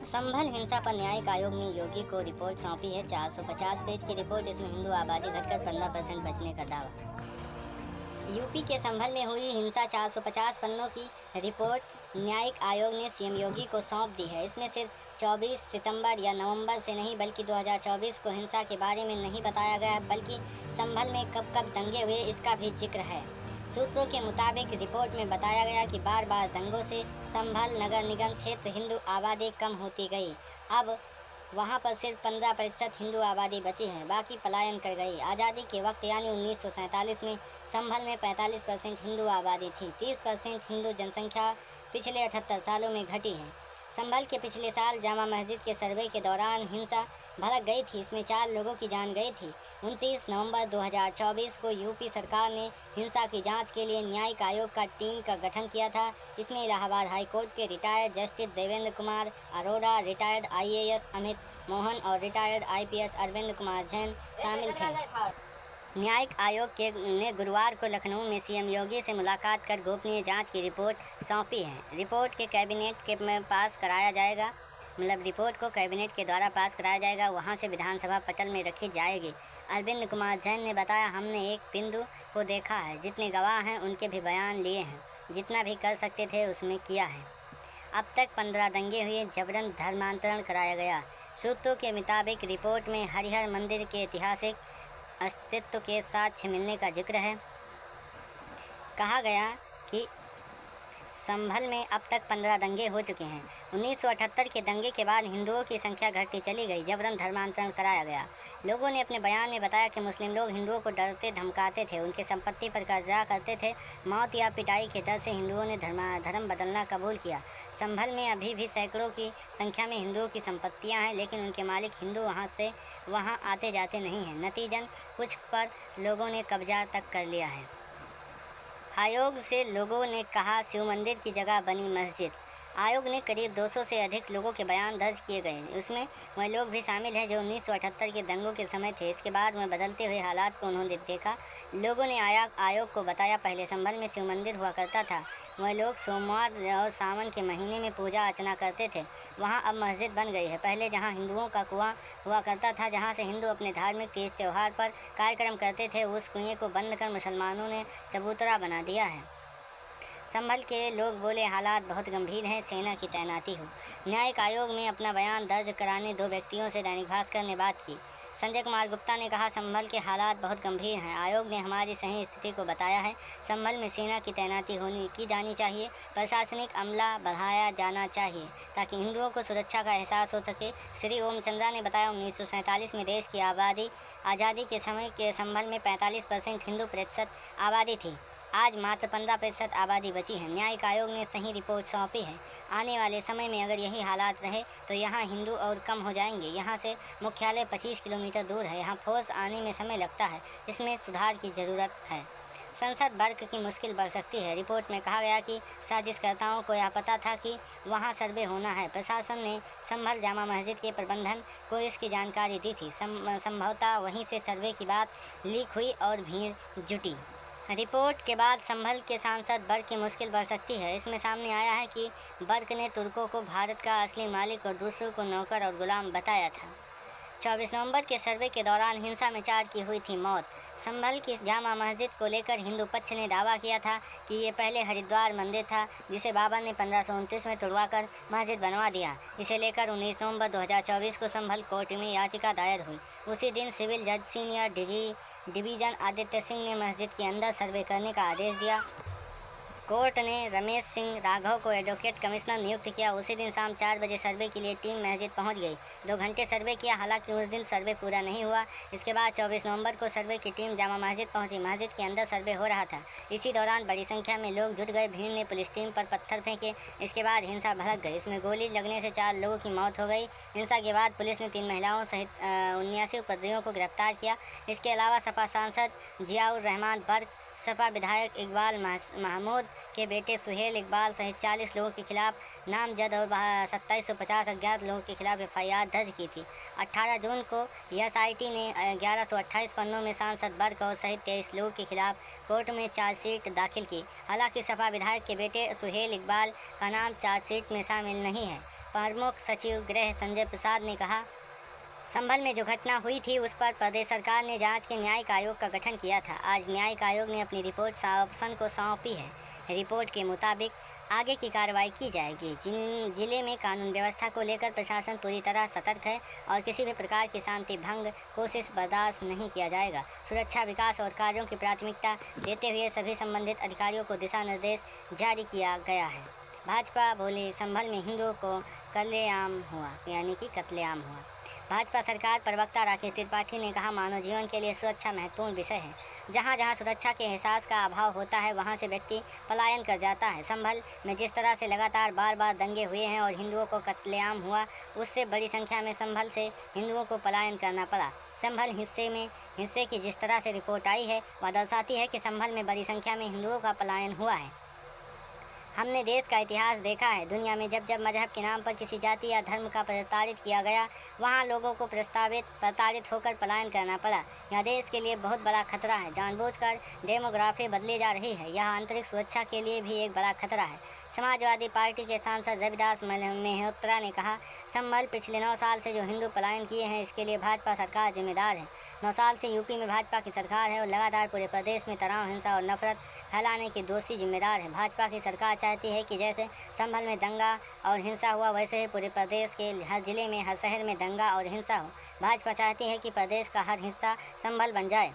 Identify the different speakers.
Speaker 1: संभल हिंसा पर न्यायिक आयोग ने योगी को रिपोर्ट सौंपी है। 450 पेज की रिपोर्ट। इसमें हिंदू आबादी घटकर 15% बचने का दावा। यूपी के संभल में हुई हिंसा 450 पन्नों की रिपोर्ट न्यायिक आयोग ने सीएम योगी को सौंप दी है। इसमें सिर्फ 24 सितंबर या नवंबर से नहीं बल्कि 2024 को हिंसा के बारे में नहीं बताया गया है, बल्कि संभल में कब कब दंगे हुए इसका भी जिक्र है। सूत्रों के मुताबिक रिपोर्ट में बताया गया कि बार बार दंगों से संभल नगर निगम क्षेत्र हिंदू आबादी कम होती गई। अब वहां पर सिर्फ 15% हिंदू आबादी बची है, बाकी पलायन कर गई। आज़ादी के वक्त यानी 1947 में संभल में 45% हिंदू आबादी थी। 30% हिंदू जनसंख्या पिछले 78 सालों में घटी है। संभल के पिछले साल जामा मस्जिद के सर्वे के दौरान हिंसा भड़क गई थी। इसमें 4 लोगों की जान गई थी। 29 नवंबर 2024 को यूपी सरकार ने हिंसा की जांच के लिए न्यायिक आयोग का टीम का गठन किया था। इसमें इलाहाबाद हाई कोर्ट के retired justice Devendra Kumar Arora, retired IAS Amit Mohan और रिटायर्ड आईपीएस अरविंद कुमार जैन शामिल थे। न्यायिक आयोग ने गुरुवार को लखनऊ में सीएम योगी से मुलाकात कर गोपनीय जांच की रिपोर्ट सौंपी है। रिपोर्ट के कैबिनेट के में पास कराया जाएगा, रिपोर्ट को कैबिनेट के द्वारा पास कराया जाएगा, वहां से विधानसभा पटल में रखी जाएगी। अरविंद कुमार जैन ने बताया, हमने एक बिंदु को देखा है, जितने गवाह हैं उनके भी बयान लिए हैं, जितना भी कर सकते थे उसमें किया है। अब तक 15 दंगे हुए, जबरन धर्मांतरण कराया गया। सूत्रों के मुताबिक रिपोर्ट में हरिहर मंदिर के ऐतिहासिक अस्तित्व के साक्ष्य मिलने का जिक्र है। कहा गया कि संभल में अब तक 15 दंगे हो चुके हैं। 1978 के दंगे के बाद हिंदुओं की संख्या घटती चली गई, जबरन धर्मांतरण कराया गया। लोगों ने अपने बयान में बताया कि मुस्लिम लोग हिंदुओं को डरते धमकाते थे, उनके संपत्ति पर कब्जा करते थे। मौत या पिटाई के डर से हिंदुओं ने धर्म बदलना कबूल किया। संभल में अभी भी सैकड़ों की संख्या में हिंदुओं की संपत्तियां हैं, लेकिन उनके मालिक हिंदू वहां आते जाते नहीं हैं। नतीजन कुछ पर लोगों ने कब्जा तक कर लिया है। आयोग से लोगों ने कहा, शिव मंदिर की जगह बनी मस्जिद। आयोग ने करीब 200 से अधिक लोगों के बयान दर्ज किए गए। उसमें वह लोग भी शामिल हैं जो 1978 के दंगों के समय थे। इसके बाद में बदलते हुए हालात को उन्होंने देखा। लोगों ने आयोग को बताया, पहले संभल में शिव मंदिर हुआ करता था। वह लोग सोमवार और सावन के महीने में पूजा अर्चना करते थे। वहाँ अब मस्जिद बन गई है। पहले जहाँ हिंदुओं का कुआं हुआ करता था, जहाँ से हिंदू अपने धार्मिक तीज त्यौहार पर कार्यक्रम करते थे, उस कुएं को बंद कर मुसलमानों ने चबूतरा बना दिया है। संभल के लोग बोले, हालात बहुत गंभीर हैं, सेना की तैनाती हो। न्यायिक आयोग में अपना बयान दर्ज कराने 2 व्यक्तियों से दैनिक भास्कर ने बात की। संजय कुमार गुप्ता ने कहा, संभल के हालात बहुत गंभीर हैं। आयोग ने हमारी सही स्थिति को बताया है। संभल में सेना की तैनाती की जानी चाहिए। प्रशासनिक अमला बढ़ाया जाना चाहिए ताकि हिंदुओं को सुरक्षा का एहसास हो सके। श्री ओम चंद्रा ने बताया, 1947 में देश की आज़ादी के समय के संभल में 45% हिंदू प्रतिशत आबादी थी। आज मात्र 15% आबादी बची है। न्यायिक आयोग ने सही रिपोर्ट सौंपी है। आने वाले समय में अगर यही हालात रहे तो यहाँ हिंदू और कम हो जाएंगे। यहाँ से मुख्यालय 25 किलोमीटर दूर है। यहाँ फोर्स आने में समय लगता है। इसमें सुधार की ज़रूरत है। संसद वर्ग की मुश्किल बढ़ सकती है। रिपोर्ट में कहा गया कि साजिशकर्ताओं को यह पता था कि वहाँ सर्वे होना है। प्रशासन ने संभल जामा मस्जिद के प्रबंधन को इसकी जानकारी दी थी। संभवतः वहीं से सर्वे की बात लीक हुई और भीड़ जुटी। रिपोर्ट के बाद संभल के सांसद बर्क की मुश्किल बढ़ सकती है। इसमें सामने आया है कि बर्क ने तुर्कों को भारत का असली मालिक और दूसरों को नौकर और गुलाम बताया था। 24 नवंबर के सर्वे के दौरान हिंसा में 4 की हुई थी मौत। संभल की जामा मस्जिद को लेकर हिंदू पक्ष ने दावा किया था कि ये पहले हरिद्वार मंदिर था, जिसे बाबर ने 1529 में तुड़वाकर मस्जिद बनवा दिया। इसे लेकर 19 नवंबर 2024 को संभल कोर्ट में याचिका दायर हुई। उसी दिन सिविल जज सीनियर डिवीजन आदित्य सिंह ने मस्जिद के अंदर सर्वे करने का आदेश दिया। कोर्ट ने रमेश सिंह राघव को एडवोकेट कमिश्नर नियुक्त किया। उसी दिन शाम 4 बजे सर्वे के लिए टीम मस्जिद पहुंच गई। 2 घंटे सर्वे किया, हालांकि उस दिन सर्वे पूरा नहीं हुआ। इसके बाद 24 नवंबर को सर्वे की टीम जामा मस्जिद पहुंची। मस्जिद के अंदर सर्वे हो रहा था। इसी दौरान बड़ी संख्या में लोग जुट गए। भीड़ ने पुलिस टीम पर पत्थर फेंके। इसके बाद हिंसा भड़क गई। इसमें गोली लगने से 4 लोगों की मौत हो गई। हिंसा के बाद पुलिस ने 3 महिलाओं सहित 79 उपद्रवियों को गिरफ्तार किया। इसके अलावा सपा सांसद जियाउर रहमान बर्क, सपा विधायक इकबाल महमूद के बेटे सुहेल इकबाल सहित 40 लोगों के खिलाफ नामजद और 2750 अज्ञात लोगों के खिलाफ एफआईआर दर्ज की थी। 18 जून को एसआईटी ने 1128 पन्नों में सांसद बर्क और सहित 23 लोगों के खिलाफ कोर्ट में चार्जशीट दाखिल की। हालांकि सपा विधायक के बेटे सुहेल इकबाल का नाम चार्जशीट में शामिल नहीं है। प्रमुख सचिव गृह संजय प्रसाद ने कहा, संभल में जो घटना हुई थी उस पर प्रदेश सरकार ने जांच के न्यायिक आयोग का गठन किया था। आज न्यायिक आयोग ने अपनी रिपोर्ट शासन को सौंपी है। रिपोर्ट के मुताबिक आगे की कार्रवाई की जाएगी। जिले में कानून व्यवस्था को लेकर प्रशासन पूरी तरह सतर्क है और किसी भी प्रकार की शांति भंग कोशिश बर्दाश्त नहीं किया जाएगा। सुरक्षा, विकास और कार्यों की प्राथमिकता देते हुए सभी संबंधित अधिकारियों को दिशा निर्देश जारी किया गया है। भाजपा बोले, संभल में हिंदुओं को कत्लेआम हुआ, यानी कि कत्लेआम हुआ। भाजपा सरकार प्रवक्ता राकेश त्रिपाठी ने कहा, मानव जीवन के लिए सुरक्षा महत्वपूर्ण विषय है। जहाँ जहाँ सुरक्षा के एहसास का अभाव होता है वहाँ से व्यक्ति पलायन कर जाता है। संभल में जिस तरह से लगातार बार बार दंगे हुए हैं और हिंदुओं को कत्लेआम हुआ, उससे बड़ी संख्या में संभल से हिंदुओं को पलायन करना पड़ा। संभल हिस्से की जिस तरह से रिपोर्ट आई है वह दर्शाती है कि संभल में बड़ी संख्या में हिंदुओं का पलायन हुआ है। हमने देश का इतिहास देखा है। दुनिया में जब जब मजहब के नाम पर किसी जाति या धर्म का प्रताड़ित किया गया, वहाँ लोगों को प्रताड़ित होकर पलायन करना पड़ा। यह देश के लिए बहुत बड़ा खतरा है। जानबूझकर डेमोग्राफी बदली जा रही है। यह आंतरिक सुरक्षा के लिए भी एक बड़ा खतरा है। समाजवादी पार्टी के सांसद रविदास मेहरोत्रा ने कहा, संभल पिछले 9 साल से जो हिंदू पलायन किए हैं इसके लिए भाजपा सरकार जिम्मेदार है। 9 साल से यूपी में भाजपा की सरकार है और लगातार पूरे प्रदेश में तनाव, हिंसा और नफरत फैलाने के दोषी जिम्मेदार है। भाजपा की सरकार चाहती है कि जैसे संभल में दंगा और हिंसा हुआ वैसे ही पूरे प्रदेश के हर जिले में, हर शहर में दंगा और हिंसा हो। भाजपा चाहती है कि प्रदेश का हर हिस्सा संभल बन जाए।